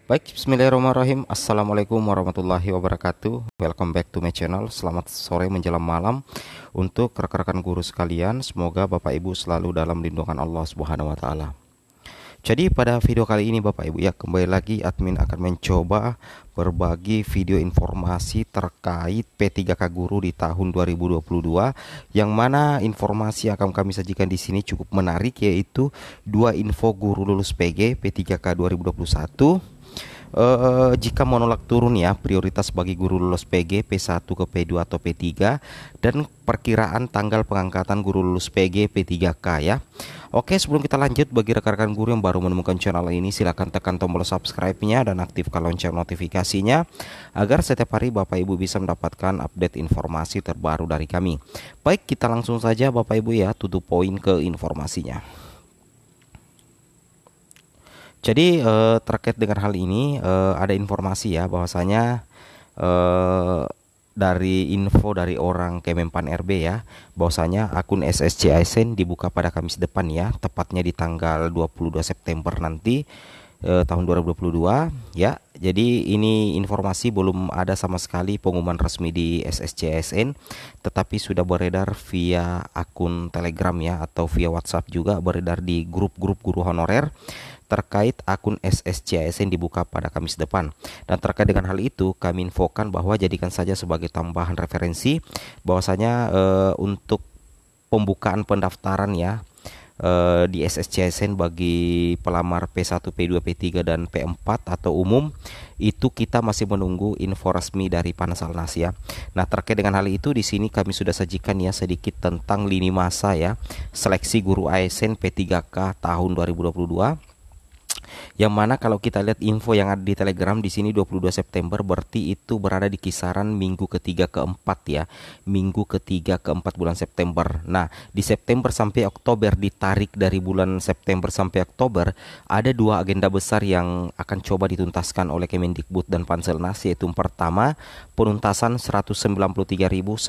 Baik, bismillahirrahmanirrahim. Assalamualaikum warahmatullahi wabarakatuh. Welcome back to my channel. Selamat sore menjelang malam untuk rekan-rekan guru sekalian. Semoga Bapak Ibu selalu dalam lindungan Allah Subhanahu wa taala. Jadi pada video kali ini Bapak Ibu ya, kembali lagi admin akan mencoba berbagi video informasi terkait P3K Guru di tahun 2022, yang mana informasi yang akan kami sajikan di sini cukup menarik, yaitu dua info guru lulus PG P3K 2021. Jika menolak turun ya, prioritas bagi guru lulus PG P1 ke P2 atau P3, dan perkiraan tanggal pengangkatan guru lulus PG P3K ya. Oke, sebelum kita lanjut, bagi rekan-rekan guru yang baru menemukan channel ini, silahkan tekan tombol subscribe-nya dan aktifkan lonceng notifikasinya agar setiap hari Bapak Ibu bisa mendapatkan update informasi terbaru dari kami. Baik, kita langsung saja Bapak Ibu ya, to the point ke informasinya. Jadi terkait dengan hal ini ada informasi ya, bahwasanya dari info dari orang Kemenpan RB ya, bahwasanya akun SSC ASN dibuka pada Kamis depan ya, tepatnya di tanggal 22 September nanti tahun 2022 ya. Jadi ini informasi belum ada sama sekali pengumuman resmi di SSC ASN, tetapi sudah beredar via akun Telegram ya, atau via WhatsApp juga beredar di grup-grup guru honorer terkait akun SSCASN dibuka pada Kamis depan. Dan terkait dengan hal itu, kami infokan bahwa jadikan saja sebagai tambahan referensi bahwasanya untuk pembukaan pendaftaran ya di SSCASN bagi pelamar P1, P2, P3 dan P4 atau umum, itu kita masih menunggu info resmi dari Panselnas ya. Nah, terkait dengan hal itu di sini kami sudah sajikan ya sedikit tentang lini masa ya seleksi guru ASN P3K tahun 2022. Yang mana kalau kita lihat info yang ada di Telegram di sini 22 September, berarti itu berada di kisaran minggu ketiga keempat ya, minggu ketiga keempat bulan September. Nah, di September sampai Oktober, ditarik dari bulan September sampai Oktober, ada dua agenda besar yang akan coba dituntaskan oleh Kemendikbud dan Panselnas, yaitu pertama, penuntasan 193.954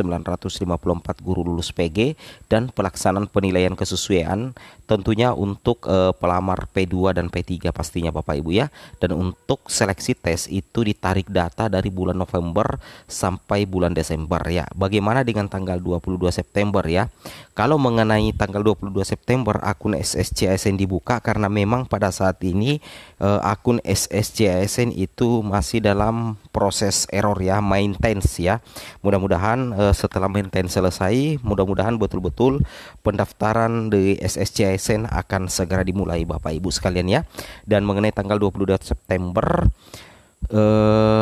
guru lulus PG dan pelaksanaan penilaian kesesuaian tentunya untuk pelamar P2 dan P3 pastinya Bapak Ibu ya. Dan untuk seleksi tes itu ditarik data dari bulan November sampai bulan Desember ya. Bagaimana dengan tanggal 22 September ya? Kalau mengenai tanggal 22 September akun SSCASN dibuka karena memang pada saat ini akun SSCASN itu masih dalam proses error ya, maintenance ya. Mudah-mudahan setelah maintenance selesai, mudah-mudahan betul-betul pendaftaran di SSCASN akan segera dimulai Bapak Ibu sekalian ya. Dan mengenai tanggal 22 September,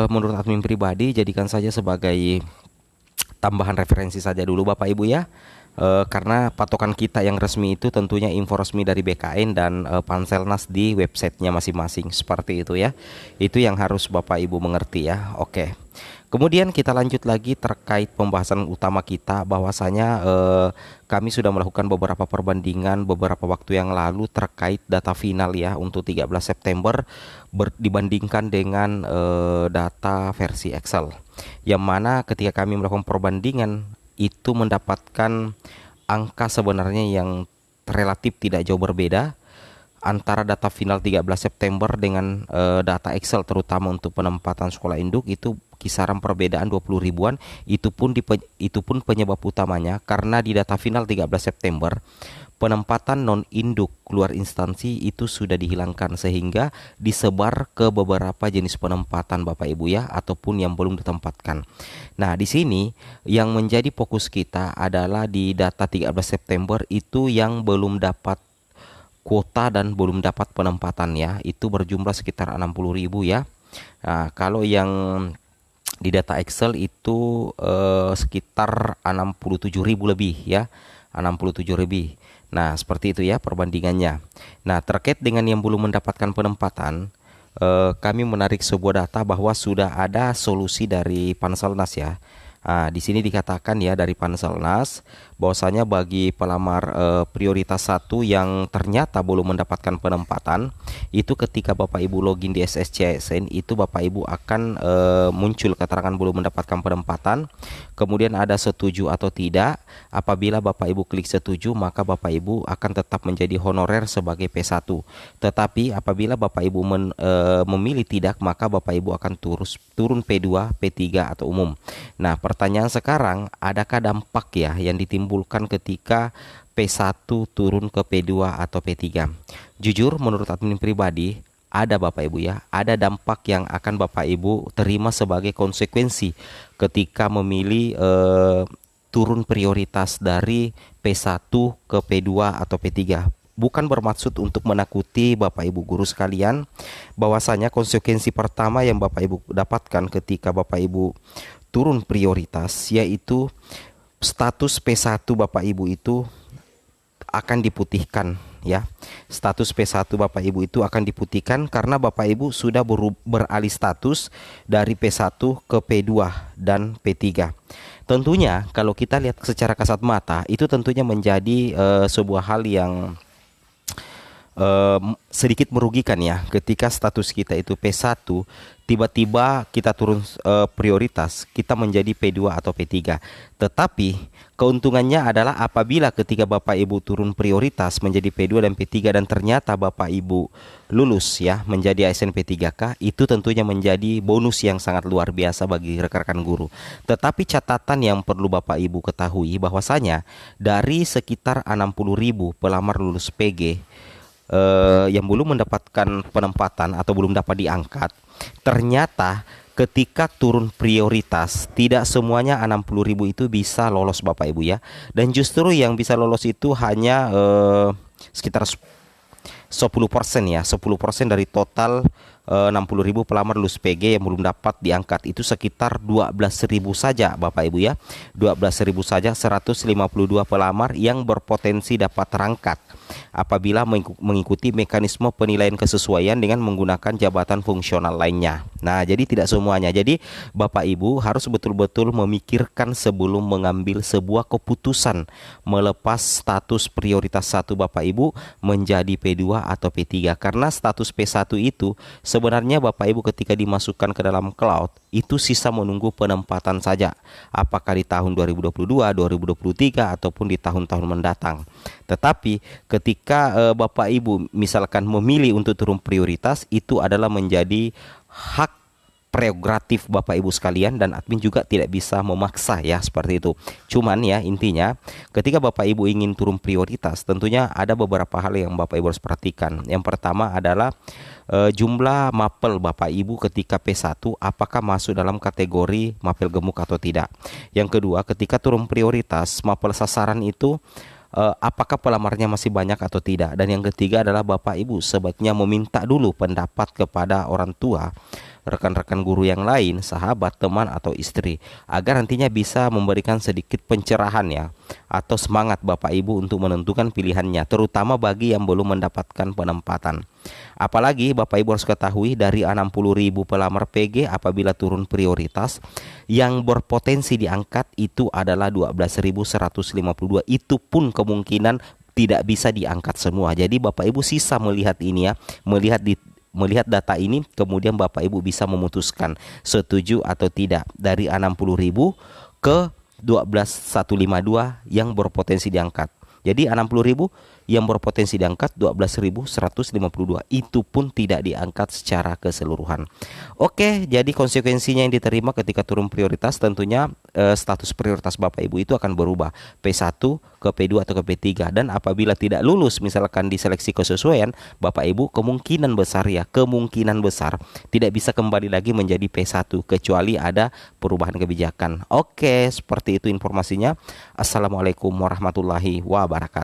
menurut admin pribadi jadikan saja sebagai tambahan referensi saja dulu Bapak Ibu ya. Karena patokan kita yang resmi itu tentunya info resmi dari BKN dan Panselnas di websitenya masing-masing, seperti itu ya. Itu yang harus Bapak Ibu mengerti ya. Oke. Kemudian kita lanjut lagi terkait pembahasan utama kita, bahwasanya kami sudah melakukan beberapa perbandingan beberapa waktu yang lalu terkait data final ya untuk 13 September dibandingkan dengan data versi Excel. Yang mana ketika kami melakukan perbandingan itu mendapatkan angka sebenarnya yang relatif tidak jauh berbeda antara data final 13 September dengan data Excel, terutama untuk penempatan sekolah induk itu kisaran perbedaan 20 ribuan. Itu pun penyebab utamanya karena di data final 13 September penempatan non induk keluar instansi itu sudah dihilangkan sehingga disebar ke beberapa jenis penempatan Bapak Ibu ya, ataupun yang belum ditempatkan. Nah, di sini yang menjadi fokus kita adalah di data 13 September itu yang belum dapat kuota dan belum dapat penempatan ya, itu berjumlah sekitar 60.000 ya. Nah, kalau yang di data Excel itu sekitar 67.000 lebih ya, 67.000. Nah, seperti itu ya perbandingannya. Nah, terkait dengan yang belum mendapatkan penempatan, kami menarik sebuah data bahwa sudah ada solusi dari Panselnas ya. Di sini dikatakan ya dari Panselnas bahwasanya bagi pelamar prioritas 1 yang ternyata belum mendapatkan penempatan, itu ketika Bapak Ibu login di SSCSN itu Bapak Ibu akan muncul keterangan belum mendapatkan penempatan. Kemudian ada setuju atau tidak. Apabila Bapak Ibu klik setuju, maka Bapak Ibu akan tetap menjadi honorer sebagai P1. Tetapi apabila Bapak Ibu memilih tidak, maka Bapak Ibu akan turun P2, P3 atau umum. Nah, pertanyaan sekarang, adakah dampak ya yang ditimbulkan ketika P1 turun ke P2 atau P3? Jujur menurut admin pribadi, ada Bapak Ibu ya, ada dampak yang akan Bapak Ibu terima sebagai konsekuensi ketika memilih turun prioritas dari P1 ke P2 atau P3. Bukan bermaksud untuk menakuti Bapak Ibu guru sekalian, bahwasanya konsekuensi pertama yang Bapak Ibu dapatkan ketika Bapak Ibu turun prioritas, yaitu status P1 Bapak Ibu itu akan diputihkan ya. Status P1 Bapak Ibu itu akan diputihkan karena Bapak Ibu sudah beralih status dari P1 ke P2 dan P3. Tentunya kalau kita lihat secara kasat mata, itu tentunya menjadi sebuah hal yang sedikit merugikan ya, ketika status kita itu P1, tiba-tiba kita turun prioritas, kita menjadi P2 atau P3. Tetapi keuntungannya adalah apabila ketika Bapak Ibu turun prioritas menjadi P2 dan P3 dan ternyata Bapak Ibu lulus ya menjadi ASN P3K, itu tentunya menjadi bonus yang sangat luar biasa bagi rekan-rekan guru. Tetapi catatan yang perlu Bapak Ibu ketahui bahwasanya dari sekitar 60.000 pelamar lulus PG yang belum mendapatkan penempatan atau belum dapat diangkat, ternyata ketika turun prioritas tidak semuanya 60.000 itu bisa lolos Bapak Ibu ya. Dan justru yang bisa lolos itu hanya sekitar 10% ya, 10% dari total 60.000 pelamar lulus PG yang belum dapat diangkat. Itu sekitar 12.000 saja Bapak Ibu ya, 12.000 saja, 152 pelamar yang berpotensi dapat terangkat apabila mengikuti mekanisme penilaian kesesuaian dengan menggunakan jabatan fungsional lainnya. Nah, jadi tidak semuanya. Jadi Bapak Ibu harus betul-betul memikirkan sebelum mengambil sebuah keputusan melepas status prioritas 1 Bapak Ibu menjadi P2 atau P3. Karena status P1 itu sebenarnya Bapak Ibu ketika dimasukkan ke dalam cloud itu sisa menunggu penempatan saja, apakah di tahun 2022, 2023 ataupun di tahun-tahun mendatang. Tetapi ketika Bapak Ibu misalkan memilih untuk turun prioritas, itu adalah menjadi hak prerogatif Bapak Ibu sekalian, dan admin juga tidak bisa memaksa ya seperti itu. Cuman ya intinya ketika Bapak Ibu ingin turun prioritas, tentunya ada beberapa hal yang Bapak Ibu harus perhatikan. Yang pertama adalah jumlah mapel Bapak Ibu ketika P1 apakah masuk dalam kategori mapel gemuk atau tidak. Yang kedua, ketika turun prioritas mapel sasaran itu apakah pelamarnya masih banyak atau tidak. Dan yang ketiga adalah Bapak Ibu sebaiknya meminta dulu pendapat kepada orang tua, rekan-rekan guru yang lain, sahabat, teman atau istri, agar nantinya bisa memberikan sedikit pencerahan ya, atau semangat Bapak Ibu untuk menentukan pilihannya, terutama bagi yang belum mendapatkan penempatan. Apalagi Bapak Ibu harus ketahui, dari 60.000 pelamar PG apabila turun prioritas, yang berpotensi diangkat itu adalah 12.152. Itu pun kemungkinan tidak bisa diangkat semua. Jadi Bapak Ibu sisa melihat ini ya, melihat data ini, kemudian Bapak Ibu bisa memutuskan setuju atau tidak dari 60.000 ke 12.152 yang berpotensi diangkat. Jadi 60.000 yang berpotensi diangkat, 12.152 itu pun tidak diangkat secara keseluruhan. Oke, jadi konsekuensinya yang diterima ketika turun prioritas, tentunya status prioritas Bapak Ibu itu akan berubah P1 ke P2 atau ke P3. Dan apabila tidak lulus misalkan di seleksi kesesuaian, Bapak Ibu kemungkinan besar tidak bisa kembali lagi menjadi P1 kecuali ada perubahan kebijakan. Oke, seperti itu informasinya. Assalamualaikum warahmatullahi wabarakatuh.